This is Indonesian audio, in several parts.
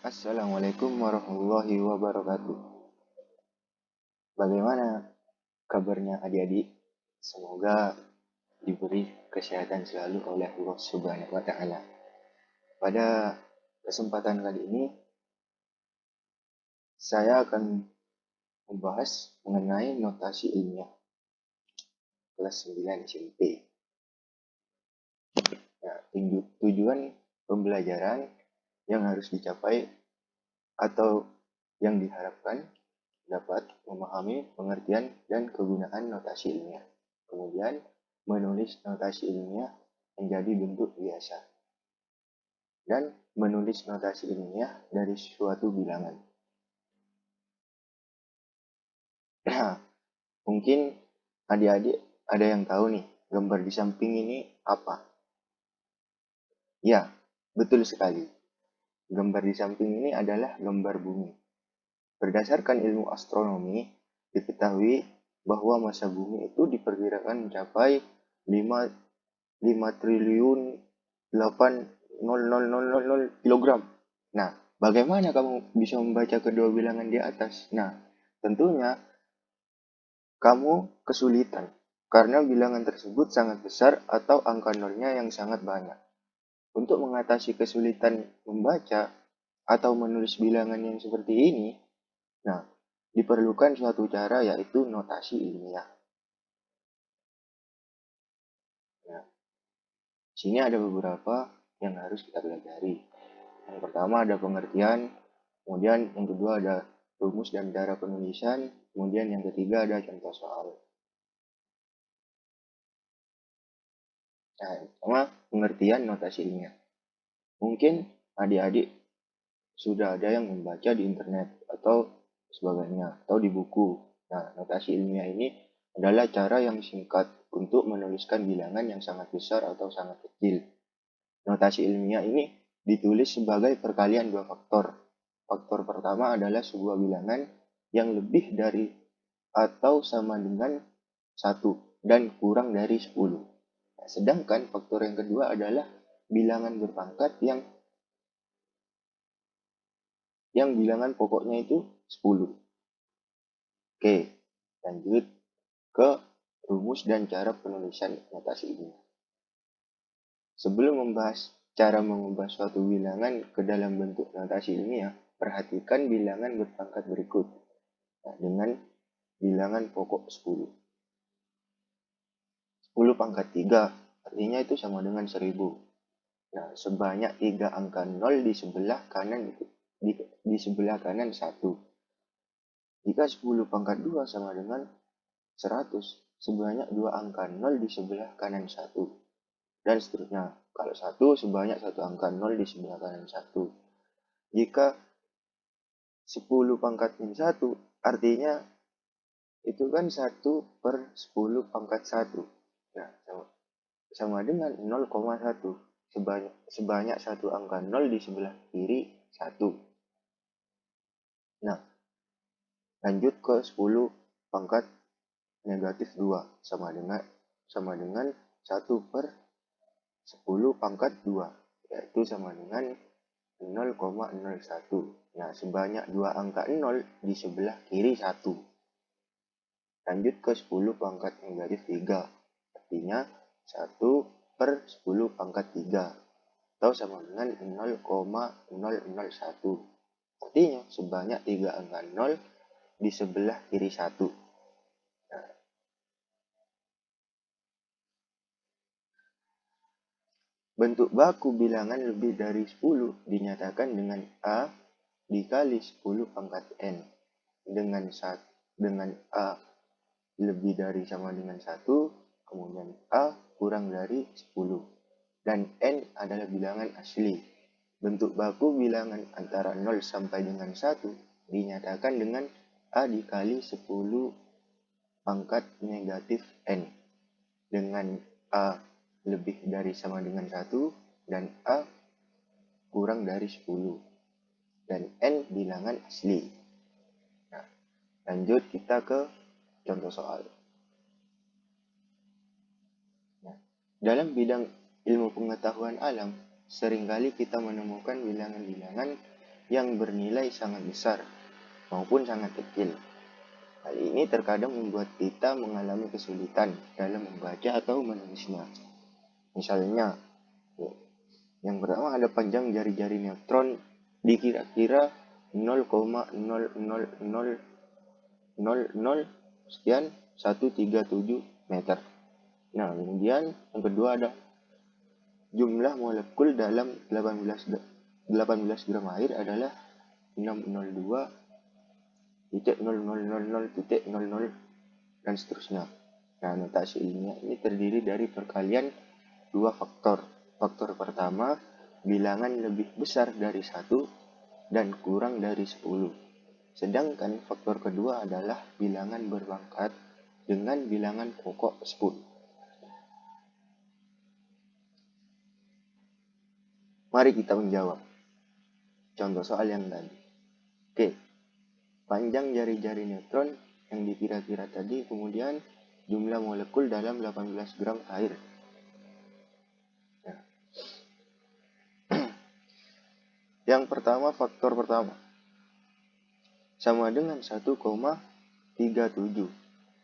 Assalamualaikum warahmatullahi wabarakatuh. Bagaimana kabarnya adik-adik? Semoga diberi kesehatan selalu oleh Allah Subhanahu wa taala. Pada kesempatan kali ini saya akan membahas mengenai notasi ilmiah kelas 9 SMP. Nah, tujuan pembelajaran yang harus dicapai atau yang diharapkan dapat memahami pengertian dan kegunaan notasi ilmiah. Kemudian, menulis notasi ilmiah menjadi bentuk biasa. Dan menulis notasi ilmiah dari suatu bilangan. Nah, mungkin adik-adik ada yang tahu nih, gambar di samping ini apa? Ya, betul sekali. Gambar di samping ini adalah gambar bumi. Berdasarkan ilmu astronomi, diketahui bahwa massa bumi itu diperkirakan mencapai 5 triliun 8.000.000 kilogram. Nah, bagaimana kamu bisa membaca kedua bilangan di atas? Nah, tentunya kamu kesulitan karena bilangan tersebut sangat besar atau angka nolnya yang sangat banyak. Untuk mengatasi kesulitan membaca atau menulis bilangan yang seperti ini, nah, diperlukan suatu cara yaitu notasi ilmiah. Nah, sini ada beberapa yang harus kita pelajari. Yang pertama ada pengertian, kemudian yang kedua ada rumus dan cara penulisan, kemudian yang ketiga ada contoh soal. Nah, pertama pengertian notasi ilmiah. Mungkin adik-adik sudah ada yang membaca di internet atau sebagainya, atau di buku. Nah, notasi ilmiah ini adalah cara yang singkat untuk menuliskan bilangan yang sangat besar atau sangat kecil. Notasi ilmiah ini ditulis sebagai perkalian dua faktor. Faktor pertama adalah sebuah bilangan yang lebih dari atau sama dengan 1 dan kurang dari 10. Nah, sedangkan faktor yang kedua adalah bilangan berpangkat yang bilangan pokoknya itu 10. Oke, lanjut ke rumus dan cara penulisan notasi ini. Sebelum membahas cara mengubah suatu bilangan ke dalam bentuk notasi ilmiah, perhatikan bilangan berpangkat berikut. Nah, dengan bilangan pokok 10. 10 pangkat 3 artinya itu sama dengan 1000. Nah, sebanyak 3 angka 0 di sebelah kanan di sebelah kanan 1. Jika 10 pangkat 2 sama dengan 100, sebanyak 2 angka 0 di sebelah kanan 1. Dan seterusnya. Kalau 1, sebanyak 1 angka 0 di sebelah kanan 1. Jika 10 pangkat min 1, artinya itu kan 1 per 10 pangkat 1. Nah, sama dengan 0,1. Sebanyak 1 angka 0 di sebelah kiri 1. Nah, lanjut ke 10 pangkat negatif 2 sama dengan 1 per 10 pangkat 2, yaitu sama dengan 0,01. Nah, sebanyak 2 angka 0 di sebelah kiri 1. Lanjut ke 10 pangkat negatif 3, artinya 1 per 10 pangkat 3, atau sama dengan 0,001. Artinya sebanyak 3 angka 0 di sebelah kiri 1. Nah, bentuk baku bilangan lebih dari 10 dinyatakan dengan A dikali 10 pangkat N. Dengan A lebih dari sama dengan 1, kemudian A kurang dari 10. Dan N adalah bilangan asli. Bentuk baku bilangan antara 0 sampai dengan 1 dinyatakan dengan A dikali 10 pangkat negatif N. Dengan A lebih dari sama dengan 1 dan A kurang dari 10. Dan N bilangan asli. Nah, lanjut kita ke contoh soal. Nah, dalam bidang ilmu pengetahuan alam, seringkali kita menemukan bilangan-bilangan yang bernilai sangat besar maupun sangat kecil. Hal ini terkadang membuat kita mengalami kesulitan dalam membaca atau menulisnya. Misalnya, yang pertama ada panjang jari-jari neutron dikira-kira 0,00000 sekian 137 meter. Nah, kemudian yang kedua ada jumlah molekul dalam 18 gram air adalah 602.0000.00 dan seterusnya. Nah, notasi ilmiah ini terdiri dari perkalian dua faktor. Faktor pertama, bilangan lebih besar dari 1 dan kurang dari 10. Sedangkan faktor kedua adalah bilangan berpangkat dengan bilangan pokok 10. Mari kita menjawab contoh soal yang tadi. Oke, panjang jari-jari neutron yang dikira-kira tadi, kemudian jumlah molekul dalam 18 gram air. Nah, yang pertama, faktor pertama sama dengan 1,37,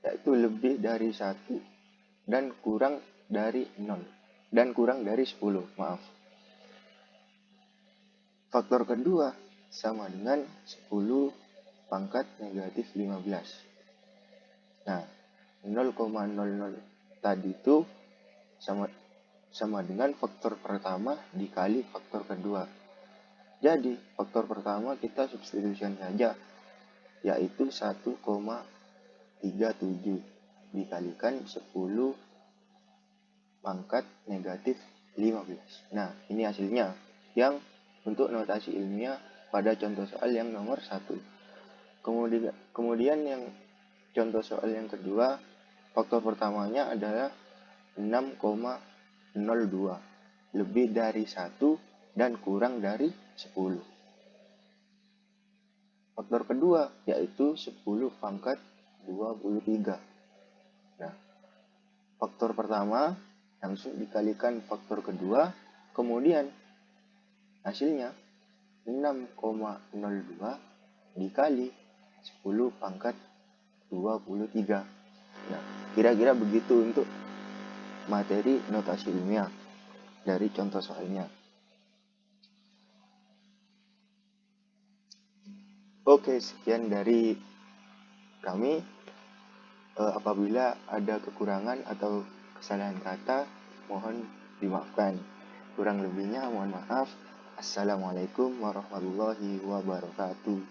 yaitu lebih dari 1 dan kurang dari 0 dan kurang dari 10, maaf. Faktor kedua sama dengan 10 pangkat negatif 15. Nah, 0,00 tadi itu sama dengan faktor pertama dikali faktor kedua. Jadi, faktor pertama kita substitusikan saja, yaitu 1,37 dikalikan 10 pangkat negatif 15. Nah, ini hasilnya yang untuk notasi ilmiah pada contoh soal yang nomor 1. Kemudian yang contoh soal yang kedua, faktor pertamanya adalah 6,02, lebih dari 1 dan kurang dari 10. Faktor kedua yaitu 10 pangkat 23. Nah, faktor pertama langsung dikalikan faktor kedua, kemudian hasilnya 6,02 dikali 10 pangkat 23. Nah, kira-kira begitu untuk materi notasi ilmiah dari contoh soalnya. Oke, sekian dari kami. Apabila ada kekurangan atau kesalahan kata, mohon dimaafkan. Kurang lebihnya mohon maaf. Assalamualaikum warahmatullahi wabarakatuh.